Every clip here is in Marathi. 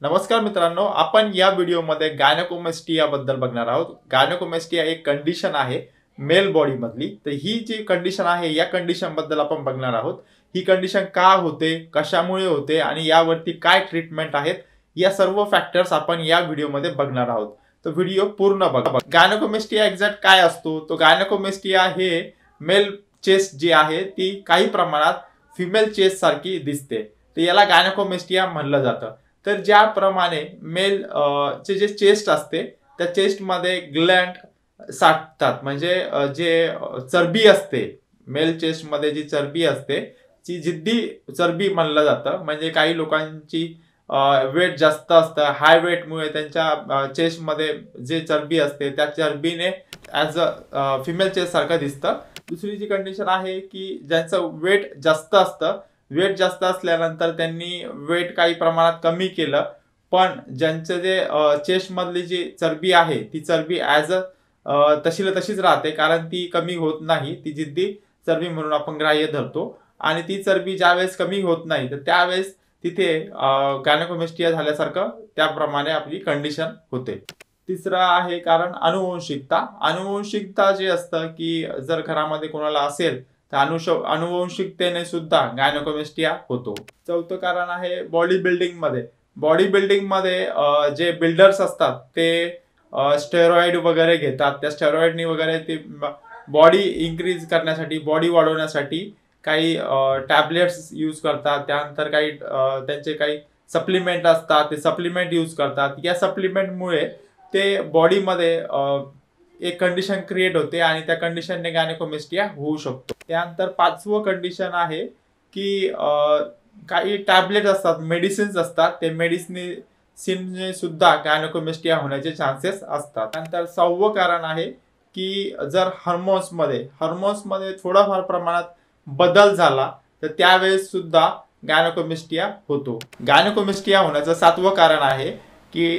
नमस्कार मित्रांनो, आपण या व्हिडिओमध्ये गायनेकोमॅस्टिया बद्दल बघणार आहोत। गायनेकोमॅस्टिया एक कंडिशन आहे मेल बॉडी मधली। तर ही जी कंडिशन आहे या कंडिशन बद्दल आपण बघणार आहोत। ही कंडिशन का होते, कशामुळे होते आणि यावरती काय ट्रीटमेंट आहेत, या सर्व फॅक्टर्स आपण या व्हिडिओमध्ये बघणार आहोत। तर व्हिडिओ पूर्ण बघा। गायनेकोमॅस्टिया एक्झॅक्ट काय असतो? तो गायनेकोमॅस्टिया हे मेल चेस्ट जी आहे ती काही प्रमाणात फिमेल चेस्ट सारखी दिसते, तर याला गायनेकोमॅस्टिया म्हणलं जातं। तर ज्याप्रमाणे मेल चे जे चेस्ट असते त्या चेस्ट मध्ये ग्लँड साठतात, म्हणजे जे चरबी असते मेल चेस्ट मध्ये जी चरबी असते ती जिद्दी चरबी म्हणलं जातं। म्हणजे काही लोकांची वेट जास्त असतं, हाय वेट मुळे त्यांच्या चेस्ट मध्ये जे चरबी असते त्या चरबीने ॲज अ फिमेल चेस्ट सारखं दिसतं। दुसरी जी कंडिशन आहे की ज्यांचं वेट जास्त असतं, वेट जास्त असल्यानंतर त्यांनी वेट काही प्रमाणात कमी केलं, पण ज्यांचं जे चेस्ट मधली जी चरबी आहे ती चरबी ॲज अ तशीला तशीच राहते, कारण ती कमी होत नाही। ती जिद्दी चरबी म्हणून आपण ग्राह्य धरतो आणि ती चरबी ज्यावेळेस कमी होत नाही तर त्यावेळेस तिथे गायनेकोमॅस्टिया झाल्यासारखं त्याप्रमाणे आपली कंडिशन होते। तिसरा आहे कारण अनुवंशिकता। अनुवंशिकता जे असतं की जर घरामध्ये कोणाला असेल तर अनुवंशिकतेने सुद्धा गायनेकोमॅस्टिया होतो। चौथं कारण आहे बॉडी बिल्डिंग मध्ये। बॉडी बिल्डिंग मध्ये जे बिल्डर्स असतात ते स्टेरॉइड वगैरे घेतात। त्या स्टेरॉइडनी वगैरे ते बॉडी इन्क्रीज करण्यासाठी, बॉडी वाढवण्यासाठी काही टॅबलेट्स यूज करतात। त्यानंतर काही त्यांचे काही सप्लिमेंट असतात, ते सप्लिमेंट यूज करतात। या सप्लिमेंटमुळे ते बॉडीमध्ये एक कंडिशन क्रिएट होते आणि त्या कंडिशनने गायनेकोमॅस्टिया होऊ शकतो। त्यानंतर पाचवं कंडिशन आहे की काही टॅबलेट असतात, मेडिसिन्स असतात, ते मेडिसिनने सुद्धा गायनेकोमॅस्टिया होण्याचे चान्सेस असतात। त्यानंतर सहावं कारण आहे की जर हार्मोन्समध्ये थोडाफार प्रमाणात बदल झाला तर त्यावेळेस सुद्धा गायनेकोमॅस्टिया होतो। गायनेकोमॅस्टिया होण्याचं सातवं कारण आहे की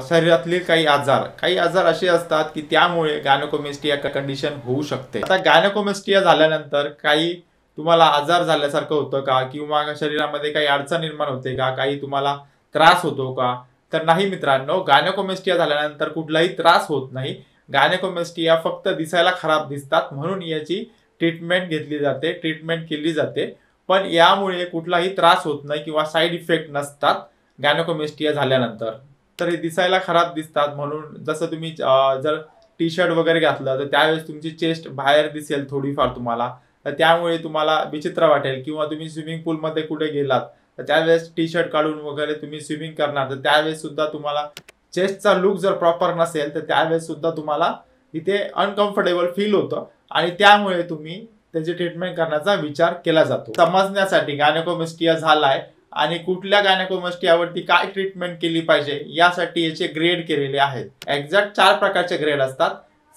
शरीरातले काही आजार असे असतात की त्यामुळे गायनेकोमॅस्टिया कंडिशन होऊ शकते। आता गायनेकोमॅस्टिया झाल्यानंतर काही तुम्हाला आजार झाल्यासारखं होतं का, किंवा शरीरामध्ये काही अडचण निर्माण होते का, काही तुम्हाला त्रास होतो का? तर नाही मित्रांनो, गायनेकोमॅस्टिया झाल्यानंतर कुठलाही त्रास होत नाही। गायनेकोमॅस्टिया फक्त दिसायला खराब दिसतात म्हणून याची ट्रीटमेंट घेतली जाते, ट्रीटमेंट केली जाते, पण यामुळे कुठलाही त्रास होत नाही किंवा साईड इफेक्ट नसतात गायनेकोमॅस्टिया झाल्यानंतर। तर हे दिसायला खराब दिसतात म्हणून जसं तुम्ही जर टी शर्ट वगैरे घातलं तर त्यावेळेस तुमची चेस्ट बाहेर दिसेल थोडीफार तुम्हाला, तर त्यामुळे तुम्हाला विचित्र वाटेल। किंवा तुम्ही स्विमिंग पूल मध्ये कुठे गेलात तर त्यावेळेस टी शर्ट काढून वगैरे तुम्ही स्विमिंग करणार, तर त्यावेळेस सुद्धा तुम्हाला चेस्टचा लुक जर प्रॉपर नसेल तर त्यावेळेस सुद्धा तुम्हाला इथे अनकम्फर्टेबल फील होतं आणि त्यामुळे तुम्ही त्याची ट्रीटमेंट करण्याचा विचार केला जातो। समजण्यासाठी गायनेकोमॅस्टिया झालाय आणि कुठल्या गायनेकोमॅस्टियावरती काय ट्रीटमेंट केली पाहिजे यासाठी याचे ग्रेड केलेले आहेत। एक्झॅक्ट 4 प्रकारचे ग्रेड असतात।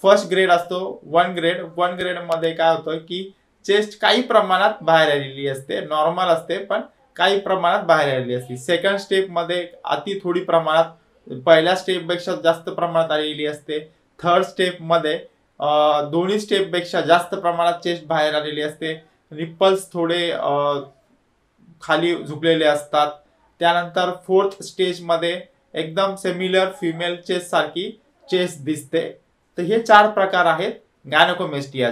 फर्स्ट ग्रेड असतो 1 ग्रेड। 1 ग्रेड मध्ये काय होतं की चेस्ट काही प्रमाणात बाहेर आलेली असते, नॉर्मल असते पण काही प्रमाणात बाहेर आलेली असते। सेकंड स्टेप मध्ये अति थोडी प्रमाणात पहिल्या स्टेप पेक्षा जास्त प्रमाणात आलेली असते। थर्ड स्टेप मध्ये दोन्ही स्टेप पेक्षा जास्त प्रमाणात चेस्ट बाहेर आलेली असते। निप्पल्स थोडे खाली झुकलेले असतात। त्यानंतर फोर्थ स्टेज मध्ये एकदम सिमिलर फिमेल चेस्ट सारखी चेस्ट दिसते। तर हे 4 प्रकार आहेत गायनेकोमॅस्टिया।